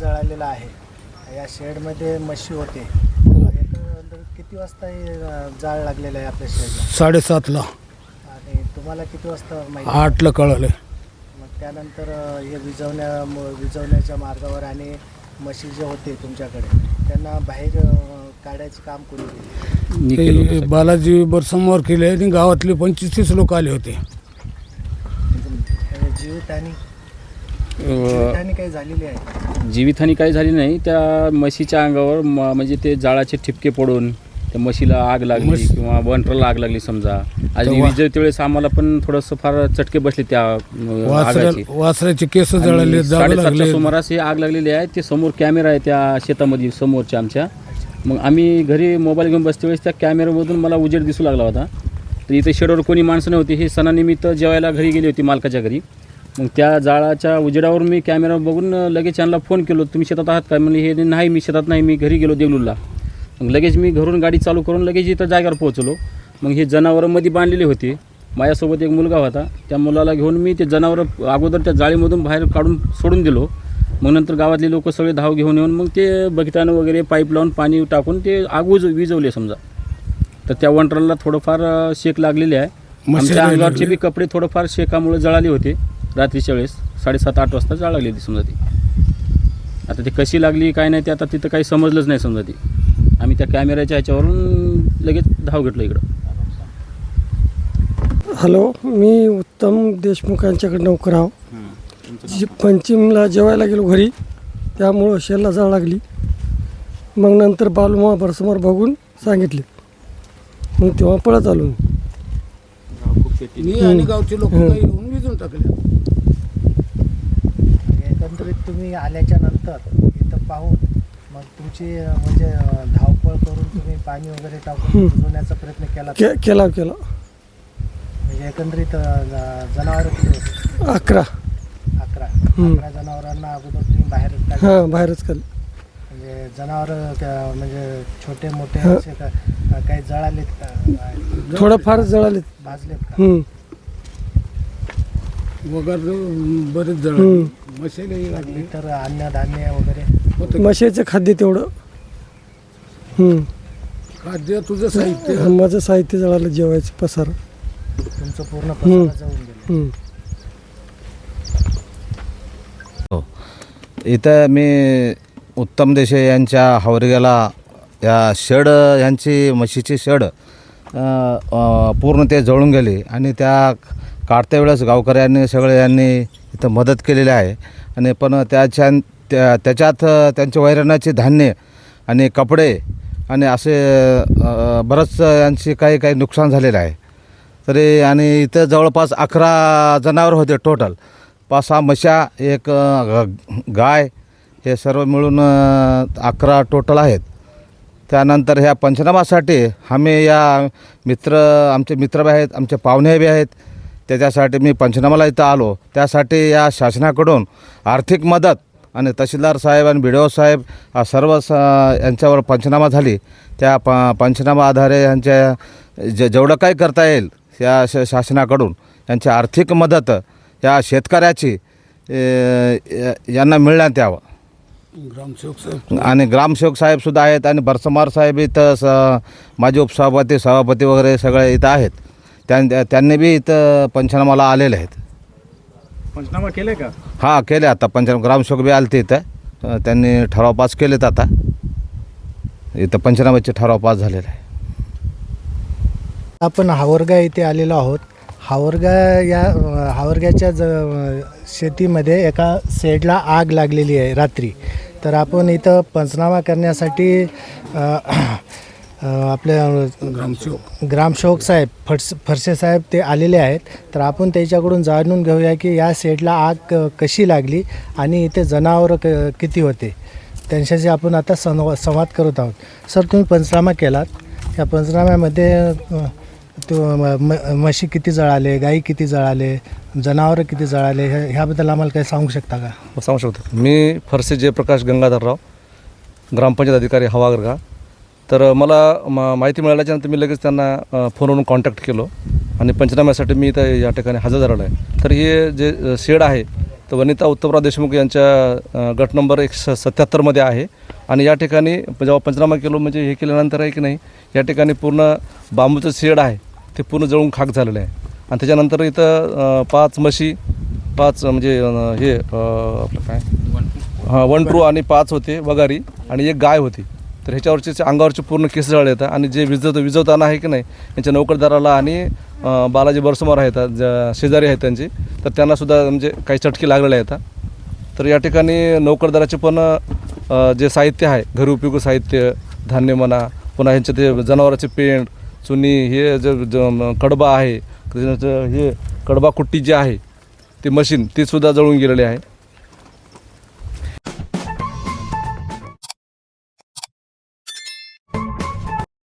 जळालेला आहे। या शेडमध्ये म्हशी होते। एकंदरीत किती वाजता हे जाळ लागलेलं आहे आपल्या शेडला? 7:30ला. आणि तुम्हाला किती वाजता माहिती? 8ला कळलं. मग त्यानंतर हे विझवण्याच्या मार्गावर आणि म्हशी जे होते तुमच्याकडे त्यांना बाहेर काढायचं काम कोणी केलं? ते बालाजी बरसमोर केले आणि गावातले 25-30 लोक आले होते. जीवितहानी काही झालेली आहे? जीवितहानी काही झाली नाही. त्या म्हशीच्या अंगावर म्हणजे ते जाळाचे ठिपके पडून त्या म्हशीला आग लागली किंवा वंटरला आग लागली समजा. आणि विजेच्या वेळेस आम्हाला पण थोडंसं फार चटके बसले त्या आगाचे. वासराचे केस जळाले. 7:30च्या सुमारास ही आग लागलेली आहे. ते समोर कॅमेरा आहे त्या शेतामध्ये समोरच्या आमच्या. मग आम्ही घरी मोबाईल घेऊन बसते वेळेस त्या कॅमेऱ्यामधून मला उजेड दिसू लागला होता. तर इथे शेडवर कोणी माणसं नव्हती. हे सणानिमित्त जेवायला घरी गेली होती मालकाच्या घरी. मग त्या जाळाच्या उजेडावर मी कॅमेरा बघून लगेच त्यांना फोन केलो, तुम्ही शेतात आहात का? म्हणजे हे नाही, मी शेतात नाही, मी घरी गेलो देगलूरला. मग लगेच मी घरून गाडी चालू करून लगेच इथं जागेवर पोहोचलो. मग हे जनावरं मध्ये बांधलेले होते. माझ्यासोबत एक मुलगा होता. त्या मुलाला घेऊन मी ते जनावरं अगोदर त्या जाळीमधून बाहेर काढून सोडून दिलो. मग नंतर गावातले लोक सगळे धाव घेऊन येऊन मग ते बकेटानं वगैरे पाईप लावून पाणी टाकून ते आग विझवले समजा. तर त्या वंटरला थोडंफार शेक लागलेले आहे. आमच्या अंगावरचे बी कपडे थोडंफार शेकामुळे जळाले होते. रात्रीच्या वेळेस 7:30-8 वाजता जाळ लागली ती समजा. ती आता ती कशी लागली काय नाही ते आता तिथं काही समजलंच नाही समजा. ती आम्ही त्या कॅमेऱ्याच्या ह्याच्यावरून लगेच धाव घेतलं इकडं. हॅलो, मी उत्तम देशमुख यांच्याकडे नोकर आहो. पंचमीला जेवायला गेलो घरी, त्यामुळं शेलला जाळ लागली. मग नंतर बालुमा बरसमोर बघून सांगितले. मग तेव्हा पळत आलो मी आणि गावचे लोक येऊन विजून टाकले. एकंदरीत तुम्ही आल्याच्या नंतर इथं पाहून मग तुमची म्हणजे धावपळ करून तुम्ही पाणी वगैरे टाकून बुजवण्याचा प्रयत्न केला? केला. म्हणजे एकंदरीत जनावर किती होते? 11 जनावरांना अगोदर तुम्ही बाहेर काढले? बाहेरच काढले. म्हणजे जनावर म्हणजे छोटे मोठे असे काही जळालेत का? थोडंफार जळाले, भाजलेत का? वगैरे बरेच जळाले. म्हशीलाही लागले. तर अन्नधान्य वगैरे म्हशीचं खाद्य तेवढं. खाद्य तुझं साहित्य. माझं साहित्य जळालं, जेवायचं पसार. तुमचं पूर्ण पसारा जळून गेलं. इथं मी उत्तम देशे यांच्या हावरग्याला या शेड यांची म्हशीची शेड पूर्ण ते जळून गेली. आणि त्या काढत्या वेळेस गावकऱ्यांनी सगळे यांनी इथं मदत केलेली आहे. आणि पण त्याच्यात त्यांच्या वैरणाचे धान्य आणि कपडे आणि असे बरंच यांची काही नुकसान झालेलं आहे. तरी आणि इथं जवळपास 11 जनावर होते टोटल. 5-6 म्हशा, एक गाय, हे सर्व मिळून 11 टोटल आहेत. त्यानंतर ह्या पंचनामासाठी आम्ही आमचे मित्र बी आहेत, आमचे पाहुणे बी आहेत. त्याच्यासाठी मी पंचनामाला इथं आलो. त्यासाठी या शासनाकडून आर्थिक मदत आणि तहसीलदार साहेब आणि BDO साहेब सर्व यांच्यावर पंचनामा झाली. त्या पंचनामा आधारे यांच्या जेवढं काही करता येईल या शासनाकडून यांची आर्थिक मदत या शेतकऱ्याची यांना मिळण्यात यावं. ग्रामसेवक साहेब आणि ग्रामसेवक साहेबसुद्धा आहेत. आणि बरसमार साहेब इथं माजी उपसभापती, सभापती वगैरे सगळे इथं आहेत. त्यांनी बी इथं पंचनामाला आलेले आहेत. पंचनामा केले का? हां, केले. आता ग्रामसेवक बी आले ते इथं. त्यांनी ठराव पास केलेत. आता इथं पंचनाम्याचे ठराव पास झालेले आहे. आपण हावरगा येथे आलेलो आहोत. हावरग्याच्या शेतीमध्ये एका शेडला आग लागलेली आहे रात्री. तर आपण इथं पंचनामा करण्यासाठी आपल्या ग्रामसेवक साहेब फरसे साहेब ते आलेले आहेत. तर आपण त्याच्याकडून जाणून घेऊया की या शेडला आग कशी लागली आणि इथे जनावरं किती होते. त्यांच्याशी आपण आता संवाद करत आहोत. सर, तुम्ही पंचनामा केलात. या पंचनाम्यामध्ये म्हशी किती जळाले, गाई किती जळाले, जनावरं किती जळाले, ह्याबद्दल आम्हाला काही सांगू शकता का? सांगू शकतो. मी फरसे जयप्रकाश गंगाधरराव, ग्रामपंचायत अधिकारी हवागरगा. तर मला माहिती मिळाल्याच्यानंतर मी लगेच त्यांना फोनवरून कॉन्टॅक्ट केलो आणि पंचनाम्यासाठी मी इथं या ठिकाणी हजर झालेलो आहे. तर हे जे शेड आहे तर वनिता उत्तमराव देशमुख यांच्या गट नंबर 177मध्ये आहे. आणि या ठिकाणी जेव्हा पंचनामा केलो म्हणजे हे केल्यानंतर आहे की नाही, या ठिकाणी पूर्ण बांबूचं शेड आहे ते पूर्ण जळून खाक झालेलं आहे. आणि त्याच्यानंतर इथं 5 म्हशी, 5 म्हणजे हे आपलं काय 1 ट्रू आणि 5 होते वगारी आणि 1 गाय होती. तर ह्याच्यावरचे अंगावरचे पूर्ण केस जळले येतात. आणि जे विजवताना आहे की नाही यांच्या नोकरदाराला आणि बालाजी बरसमोर आहेत शेजारी आहेत त्यांचे, तर त्यांनासुद्धा म्हणजे काही चटके लागलेले आहेत. तर या ठिकाणी नोकरदाराचे पण जे साहित्य आहे घरी उपयोगी साहित्य, धान्य म्हणा, पुन्हा ह्यांचे ते जनावरांचे पेंट, चुनी, हे जे कडबा आहे, हे कडबा कुट्टी जी आहे ती मशीन तीसुद्धा जळून गेलेली आहे.